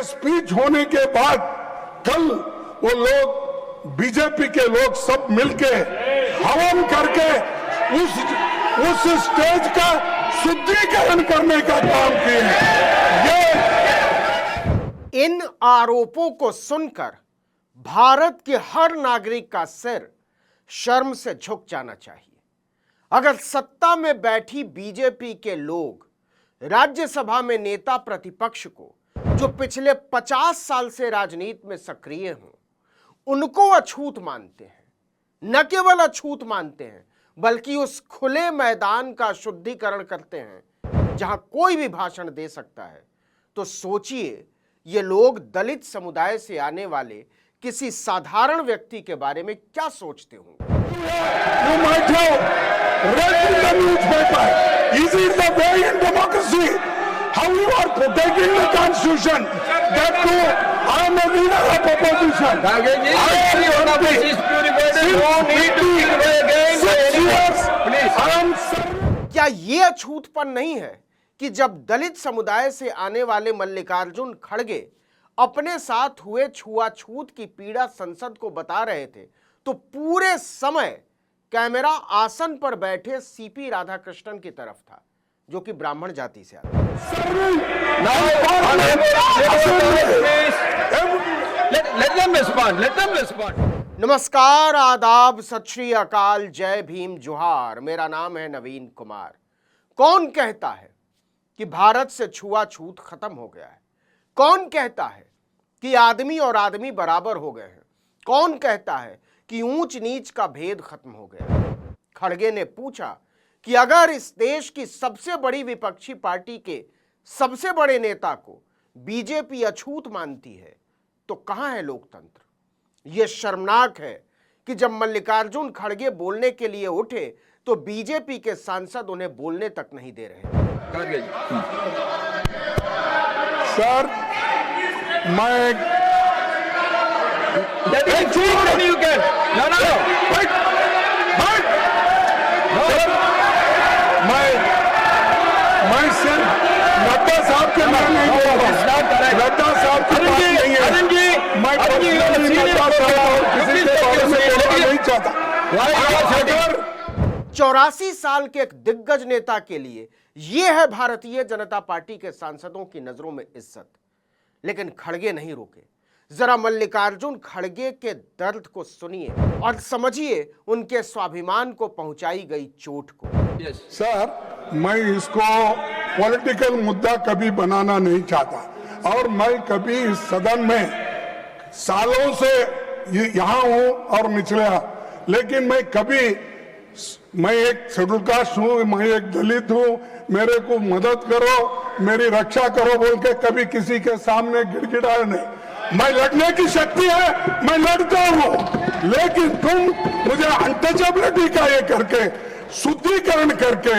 Speech होने के बाद कल वो लोग बीजेपी के लोग सब मिलके हवन करके उस स्टेज का शुद्धिकरण करने का काम किए हैं। इन आरोपों को सुनकर भारत के हर नागरिक का सिर शर्म से झुक जाना चाहिए। अगर सत्ता में बैठी बीजेपी के लोग राज्यसभा में नेता प्रतिपक्ष को, जो पिछले 50 साल से राजनीति में सक्रिय हों, उनको अछूत मानते हैं, न केवल अछूत मानते हैं बल्कि उस खुले मैदान का शुद्धिकरण करते हैं जहां कोई भी भाषण दे सकता है, तो सोचिए ये लोग दलित समुदाय से आने वाले किसी साधारण व्यक्ति के बारे में क्या सोचते होंगे। How you are protecting the constitution? That too, I am a leader of opposition. क्या ये अछूतपन नहीं है कि जब दलित समुदाय से आने वाले मल्लिकार्जुन खड़गे अपने साथ हुए छुआछूत की पीड़ा संसद को बता रहे थे, तो पूरे समय कैमरा आसन पर बैठे सीपी राधाकृष्णन की तरफ था, जो कि ब्राह्मण जाति से आता है। नमस्कार, आदाब, सत श्री अकाल, जय भीम, जोहार। मेरा नाम है नवीन कुमार। कौन कहता है कि भारत से छुआछूत खत्म हो गया है? कौन कहता है कि आदमी और आदमी बराबर हो गए हैं? कौन कहता है कि ऊंच नीच का भेद खत्म हो गया है? खड़गे ने पूछा कि अगर इस देश की सबसे बड़ी विपक्षी पार्टी के सबसे बड़े नेता को बीजेपी अछूत मानती है, तो कहां है लोकतंत्र? यह शर्मनाक है कि जब मल्लिकार्जुन खड़गे बोलने के लिए उठे तो बीजेपी के सांसद उन्हें बोलने तक नहीं दे रहे। सर, मैं सिर्फ नड्डा साहब के नाम नहीं बोल रहा हूं। नड्डा साहब की बात नहीं है। मैं किसी के बारे में बोलना नहीं चाहता। 84 साल के एक दिग्गज नेता के लिए यह है भारतीय जनता पार्टी के सांसदों की नजरों में इज्जत। लेकिन खड़गे नहीं रुके। जरा मल्लिकार्जुन खड़गे के दर्द को सुनिए और समझिए उनके स्वाभिमान को पहुंचाई गई चोट को। सर, मैं इसको पॉलिटिकल मुद्दा कभी बनाना नहीं चाहता और मैं कभी इस सदन में सालों से यहाँ हूँ और निचला, लेकिन मैं एक शेड्यूल कास्ट हूँ, मैं एक दलित हूँ, मेरे को मदद करो, मेरी रक्षा करो बोल के कभी किसी के सामने गिड़गिड़ाया नहीं। मैं लड़ने की शक्ति है, मैं लड़ता हूँ, लेकिन तुम मुझे अनटचेबिलिटी का ये करके, शुद्धिकरण करके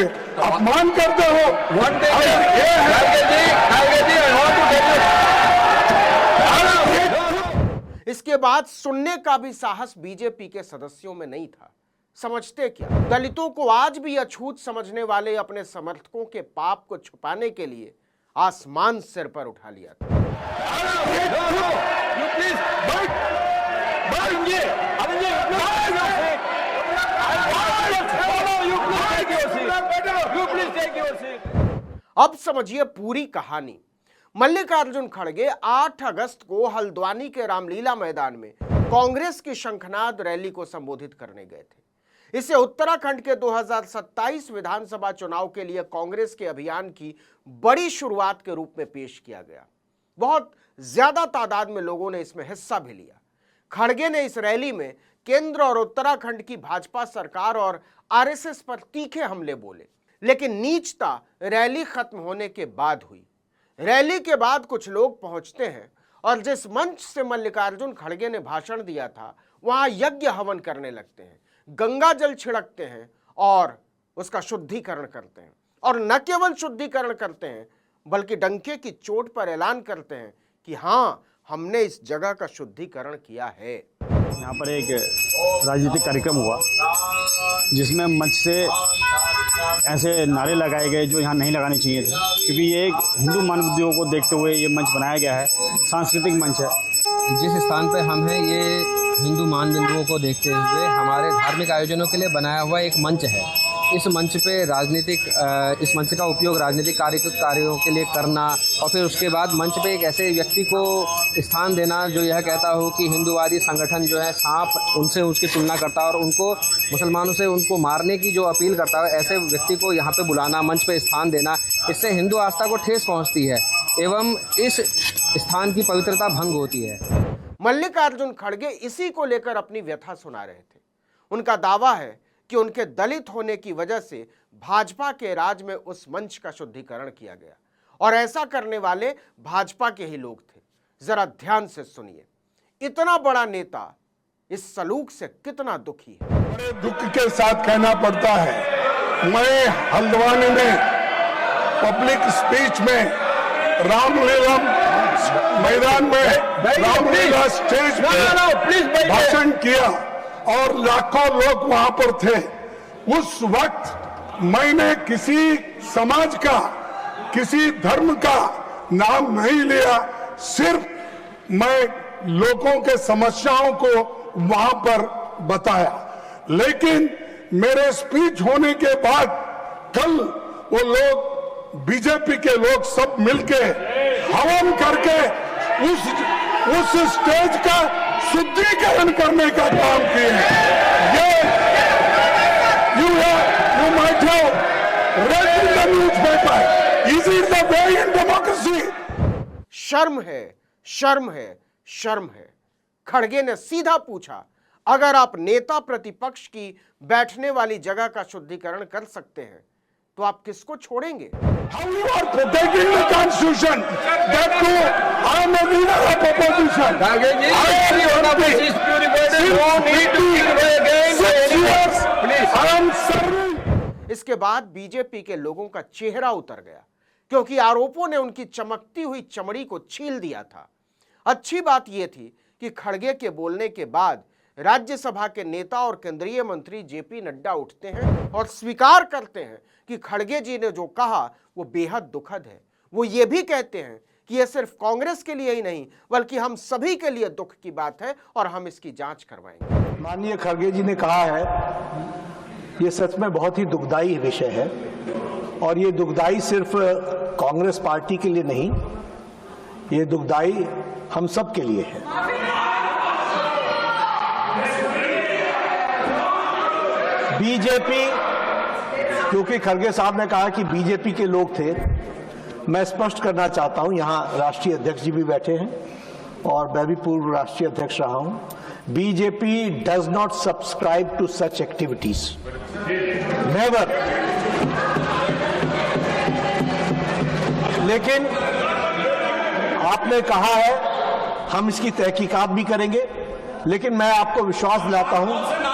अपमान करते हो। इसके बाद सुनने का भी साहस बीजेपी के सदस्यों में नहीं था। समझते क्या? दलितों को आज भी अछूत समझने वाले अपने समर्थकों के पाप को छुपाने के लिए आसमान सिर पर उठा लिया था। अब समझिए पूरी कहानी। मल्लिकार्जुन खड़गे 8 अगस्त को हल्द्वानी के रामलीला मैदान में कांग्रेस की शंखनाद रैली को संबोधित करने गए थे। इसे उत्तराखंड के 2027 विधानसभा चुनाव के लिए कांग्रेस के अभियान की बड़ी शुरुआत के रूप में पेश किया गया। बहुत ज्यादा तादाद में लोगों ने इसमें हिस्सा भी लिया। खड़गे ने इस रैली में केंद्र और उत्तराखंड की भाजपा सरकार और आरएसएस पर तीखे हमले बोले, लेकिन नीचता रैली खत्म होने के बाद हुई। रैली के बाद कुछ लोग पहुंचते हैं और जिस मंच से मल्लिकार्जुन खड़गे ने भाषण दिया था वहां यज्ञ हवन करने लगते हैं, गंगा जल छिड़कते हैं और उसका शुद्धिकरण करते हैं। और न केवल शुद्धिकरण करते हैं बल्कि डंके की चोट पर ऐलान करते हैं कि हां, हमने इस जगह का शुद्धिकरण किया है। यहाँ पर एक राजनीतिक कार्यक्रम हुआ जिसमें मंच से ऐसे नारे लगाए गए जो यहाँ नहीं लगाने चाहिए थे, क्योंकि ये एक हिंदू मानवाधिकारों को देखते हुए ये मंच बनाया गया है, सांस्कृतिक मंच है। जिस स्थान पर हम हैं ये हिंदू मानदंडों को देखते हुए हमारे धार्मिक आयोजनों के लिए बनाया हुआ एक मंच है। इस मंच पे इस मंच का उपयोग राजनीतिक कार्यों के लिए करना और फिर उसके बाद मंच पे एक ऐसे व्यक्ति को स्थान देना जो यह कहता हो कि हिंदूवादी संगठन जो है सांप उनसे उसकी तुलना करता है और उनको मुसलमानों से उनको मारने की जो अपील करता है, ऐसे व्यक्ति को यहाँ पे बुलाना, मंच पे स्थान देना, इससे हिंदू आस्था को ठेस पहुँचती है एवं इस स्थान की पवित्रता भंग होती है। मल्लिकार्जुन खड़गे इसी को लेकर अपनी व्यथा सुना रहे थे। उनका दावा है कि उनके दलित होने की वजह से भाजपा के राज में उस मंच का शुद्धिकरण किया गया और ऐसा करने वाले भाजपा के ही लोग थे। जरा ध्यान से सुनिए, इतना बड़ा नेता इस सलूक से कितना दुखी है। बड़े दुख के साथ कहना पड़ता है, मैं हल्द्वानी में पब्लिक स्पीच में रामलीला मैदान में रामलीला स्टेज पर भाषण किया और लाखों लोग वहां पर थे। उस वक्त मैंने किसी समाज का, किसी धर्म का नाम नहीं लिया, सिर्फ मैं लोगों के समस्याओं को वहां पर बताया। लेकिन मेरे स्पीच होने के बाद कल वो लोग, बीजेपी के लोग सब मिलके हवन करके उस स्टेज का शुद्धिकरण करने का काम किए। ये you might have read in the newspaper. Is it the way in democracy? शर्म है, शर्म है, शर्म है। खड़गे ने सीधा पूछा, अगर आप नेता प्रतिपक्ष की बैठने वाली जगह का शुद्धिकरण कर सकते हैं तो आप किसको छोड़ेंगे? How you are protecting the constitution? That too, I am a leader of opposition. I am serving. इसके बाद बीजेपी के लोगों का चेहरा उतर गया क्योंकि आरोपों ने उनकी चमकती हुई चमड़ी को छील दिया था। अच्छी बात यह थी कि खड़गे के बोलने के बाद राज्यसभा के नेता और केंद्रीय मंत्री जेपी नड्डा उठते हैं और स्वीकार करते हैं कि खड़गे जी ने जो कहा वो बेहद दुखद है। वो ये भी कहते हैं कि यह सिर्फ कांग्रेस के लिए ही नहीं बल्कि हम सभी के लिए दुख की बात है और हम इसकी जांच करवाएंगे। माननीय खड़गे जी ने कहा है, ये सच में बहुत ही दुखदाई विषय है और ये दुखदाई सिर्फ कांग्रेस पार्टी के लिए नहीं, ये दुखदाई हम सब के लिए है। बीजेपी, क्योंकि खड़गे साहब ने कहा कि बीजेपी के लोग थे, मैं स्पष्ट करना चाहता हूं, यहां राष्ट्रीय अध्यक्ष जी भी बैठे हैं और मैं भी पूर्व राष्ट्रीय अध्यक्ष रहा हूं। BJP does not subscribe to such activities, never. लेकिन आपने कहा है हम इसकी तहकीकात भी करेंगे, लेकिन मैं आपको विश्वास दिलाता हूं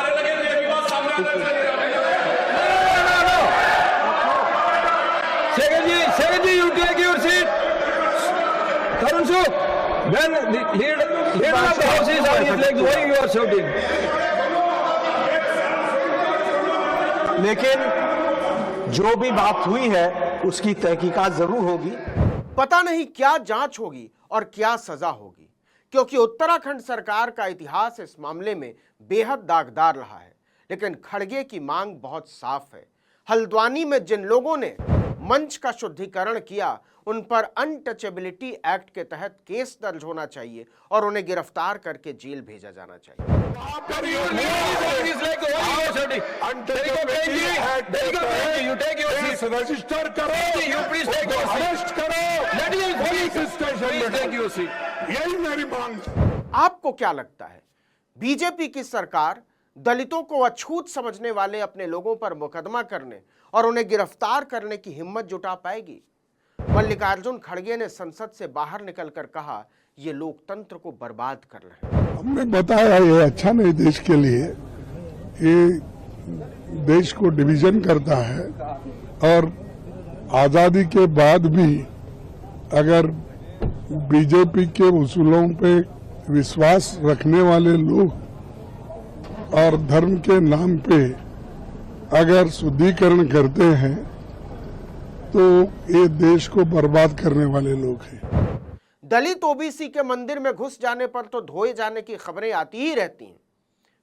Second, you take your seat. Tarun Suk, when leader of the house is on his legs, why you are shouting? लेकिन जो भी बात हुई है उसकी तहकीकात जरूर होगी। पता नहीं क्या जांच होगी और क्या सजा होगी, क्योंकि उत्तराखंड सरकार का इतिहास इस मामले में बेहद दागदार रहा है। लेकिन खड़गे की मांग बहुत साफ है। हल्द्वानी में जिन लोगों ने मंच का शुद्धिकरण किया उन पर अनटचेबिलिटी एक्ट के तहत केस दर्ज होना चाहिए और उन्हें गिरफ्तार करके जेल भेजा जाना चाहिए। रजिस्टर करो, अरेस्ट करो, यही मेरी मांग है। आपको क्या लगता है, बीजेपी की सरकार दलितों को अछूत समझने वाले अपने लोगों पर मुकदमा करने और उन्हें गिरफ्तार करने की हिम्मत जुटा पाएगी? मल्लिकार्जुन खड़गे ने संसद से बाहर निकलकर कहा, ये लोकतंत्र को बर्बाद कर रहे हैं। हमने बताया ये अच्छा नहीं देश के लिए, ये देश को डिवीजन करता है और आजादी के बाद भी अगर बीजेपी के उसूलों पे विश्वास रखने वाले लोग और धर्म के नाम पे अगर शुद्धिकरण करते हैं तो ये देश को बर्बाद करने वाले लोग हैं। दलित ओबीसी के मंदिर में घुस जाने पर तो धोए जाने की खबरें आती ही रहती हैं।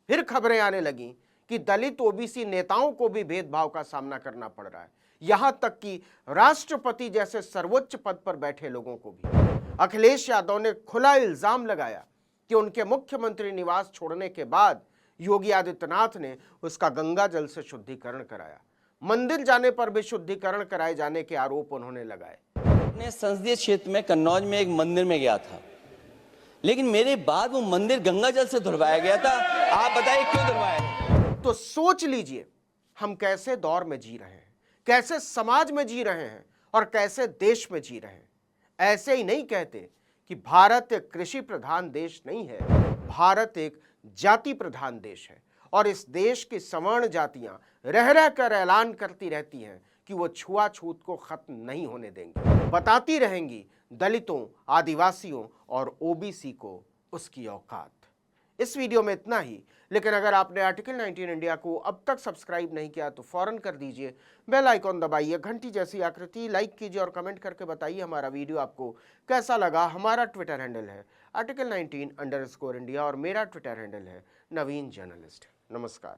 फिर खबरें आने लगी कि दलित ओबीसी नेताओं को भी भेदभाव का सामना करना पड़ रहा है, यहां तक कि राष्ट्रपति जैसे सर्वोच्च पद पर बैठे लोगों को भी। अखिलेश यादव ने खुला इल्जाम लगाया कि उनके मुख्यमंत्री निवास छोड़ने के बाद योगी आदित्यनाथ ने उसका गंगा जल से शुद्धिकरण कराया। मंदिर जाने पर भी शुद्धिकरण कराए जाने के आरोप उन्होंने लगाए। अपने संसदीय क्षेत्र में कन्नौज में एक मंदिर में गया था, लेकिन मेरे बाद वो मंदिर गंगा जल से धुलवाया गया था। आप बताइए क्यों धुलवाया? तो सोच लीजिए हम कैसे दौर में जी रहे हैं, कैसे समाज में जी रहे हैं और कैसे देश में जी रहे हैं। ऐसे ही नहीं कहते कि भारत एक कृषि प्रधान देश नहीं है, भारत एक जाति प्रधान देश है और इस देश की सवर्ण जातियां रह रह कर ऐलान करती रहती हैं कि वो छुआछूत को खत्म नहीं होने देंगी, बताती रहेंगी दलितों, आदिवासियों और ओबीसी को उसकी औकात। इस वीडियो में इतना ही, लेकिन अगर आपने आर्टिकल 19 इंडिया को अब तक सब्सक्राइब नहीं किया तो फौरन कर दीजिए, बेल आइकॉन दबाइए, घंटी जैसी आकृति, लाइक कीजिए और कमेंट करके बताइए हमारा वीडियो आपको कैसा लगा। हमारा ट्विटर हैंडल है article19_India और मेरा ट्विटर हैंडल है नवीन जर्नलिस्ट। नमस्कार।